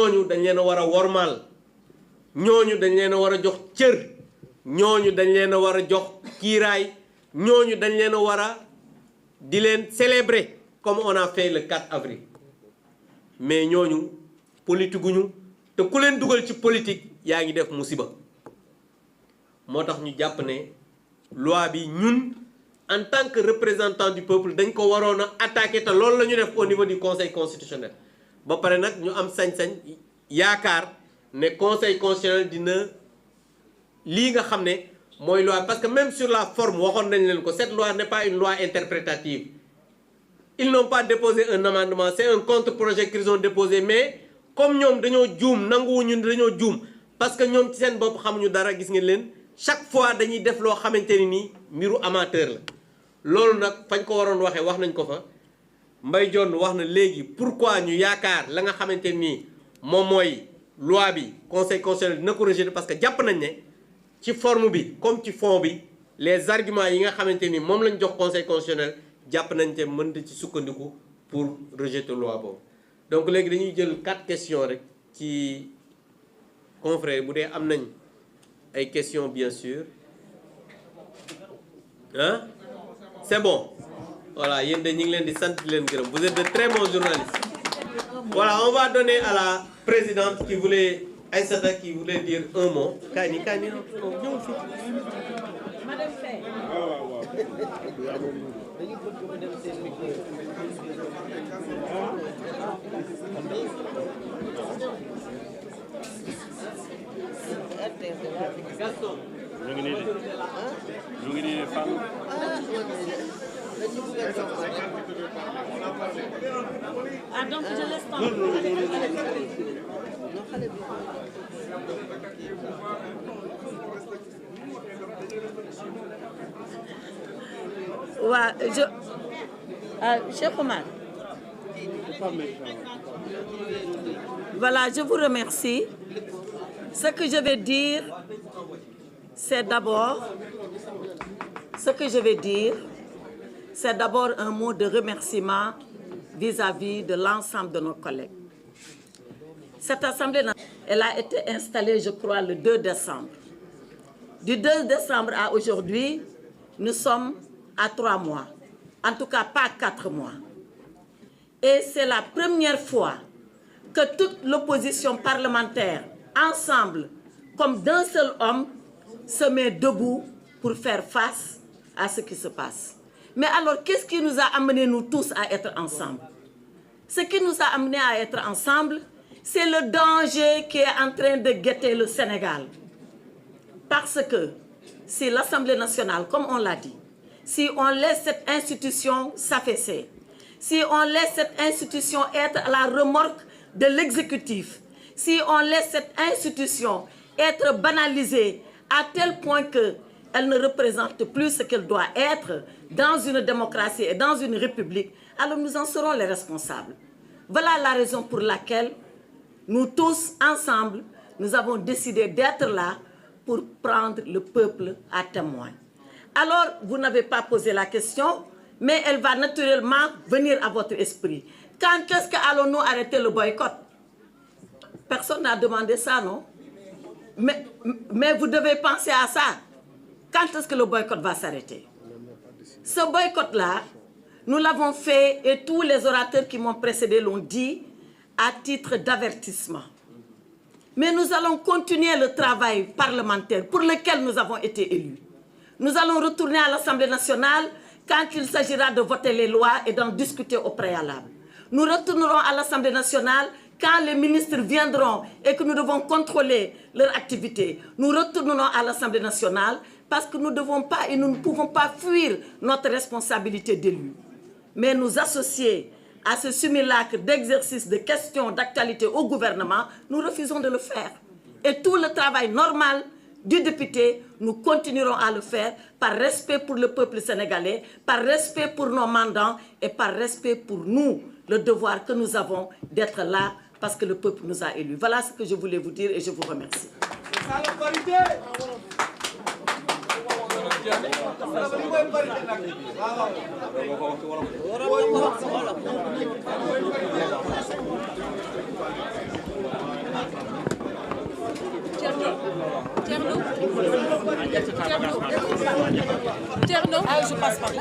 ñooñu dañ leen a war a wormaal ñooñu dañ leen a war a jox cër ñooñu dañ leen a war a jox kiiraay ñooñu dañ leen a war a di leen célébrer comme on a fait le 4 avril mais ñooñu politique guñu te ku leen dugal ci politique yaa ngi def musiba moo tax ñu jàpp ne loi bi ñun en tant que représentant du peuple dañ ko waroon a attaquer te loolu la ñu def au niveau du conseil constitutionnel ba pare nag ñu am sañ-sañ yaakaar ne conseil constitutionnel dina lii nga xam ne mooy loi parce que même sur la forme waxoon nañ leen ko cette loi n'est pas une loi interprétative ils n'ont pas déposé un amendement c'est un contre-projet qu'ils ont déposé mais comme ñoom dañoo juum nanguwuñu dañoo juum parce que ñoom ci seen bopp xamuñu dara gis ngeen leen chaque fois dañuy def loo xamante ni nii mbiru amateur la loolu nag fañ ko waroon waxee wax nañ ko fa Mbaye Dione wax na léegi pourquoi ñu yaakaar la nga xamante nii moom mooy loi bi conseil constitutionnel dina ko rejeter parce que jàpp nañ ne ci forme bi comme ci fond bi les arguments yi nga xamante ni moom lañ jox conseil constitutionnel jàpp nañ te mënta ci sukkandiku pour rejeter loi boobu donc léegi dañuy jël 4 questions rek ci confrère bu dee am nañ ay questions bien sûr hein c'est bon voilà yéen de ñu ngi leen di sant di leen gërëm vous êtes de très bons journalistes voilà on va donner à la présidente qui voulait Aïssata qui voulait dire un mot kaay ni ñëwul fii madame Faye Gaston ñu ngi nii de Fall. ah donc je laisse tomber. waaw Cheikh Oumar voilà je vous remercie. Ce que je vais dire c'est d'abord un mot de remerciement vis-à-vis de l'ensemble de nos collègues. Cette assemblée, elle a été installée, je crois, le 2 décembre. Du 2 décembre à aujourd'hui, nous sommes à 3 mois. En tout cas, pas 4 mois. Et c'est la première fois que toute l'opposition parlementaire, ensemble, comme d'un seul homme, se met debout pour faire face à ce qui se passe. Mais alors, qu'est-ce qui nous a amenés, nous tous, à être ensemble? Ce qui nous a amenés à être ensemble, c'est le danger qui est en train de guetter le Sénégal. Parce que si l'Assemblée nationale, comme on l'a dit, si on laisse cette institution s'affaisser, si on laisse cette institution être à la remorque de l'exécutif, si on laisse cette institution être banalisée à tel point qu'elle ne représente plus ce qu'elle doit être dans une démocratie et dans une république, alors nous en serons les responsables. Voilà la raison pour laquelle nous tous, ensemble, nous avons décidé d'être là pour prendre le peuple à témoin. Alors, vous n'avez pas posé la question, mais elle va naturellement venir à votre esprit. Quand est-ce qu'allons-nous arrêter le boycott? Personne n'a demandé ça, non? Mais vous devez penser à ça. Quand est-ce que le boycott va s'arrêter? Ce boycott-là, nous l'avons fait et tous les orateurs qui m'ont précédé l'ont dit à titre d'avertissement. Mais nous allons continuer le travail parlementaire pour lequel nous avons été élus. Nous allons retourner à l'Assemblée nationale quand il s'agira de voter les lois et d'en discuter au préalable. Nous retournerons à l'Assemblée nationale quand les ministres viendront et que nous devons contrôler leur activité. Nous retournerons à l'Assemblée nationale parce que nous ne devons pas et nous ne pouvons pas fuir notre responsabilité d'élus. Mais nous associer à ce simulacre d'exercice de questions d'actualité au gouvernement, nous refusons de le faire. Et tout le travail normal du député, nous continuerons à le faire par respect pour le peuple sénégalais, par respect pour nos mandants et par respect pour nous, le devoir que nous avons d'être là parce que le peuple nous a élus. Voilà ce que je voulais vous dire et je vous remercie. Thierno. Ah, je passe par là.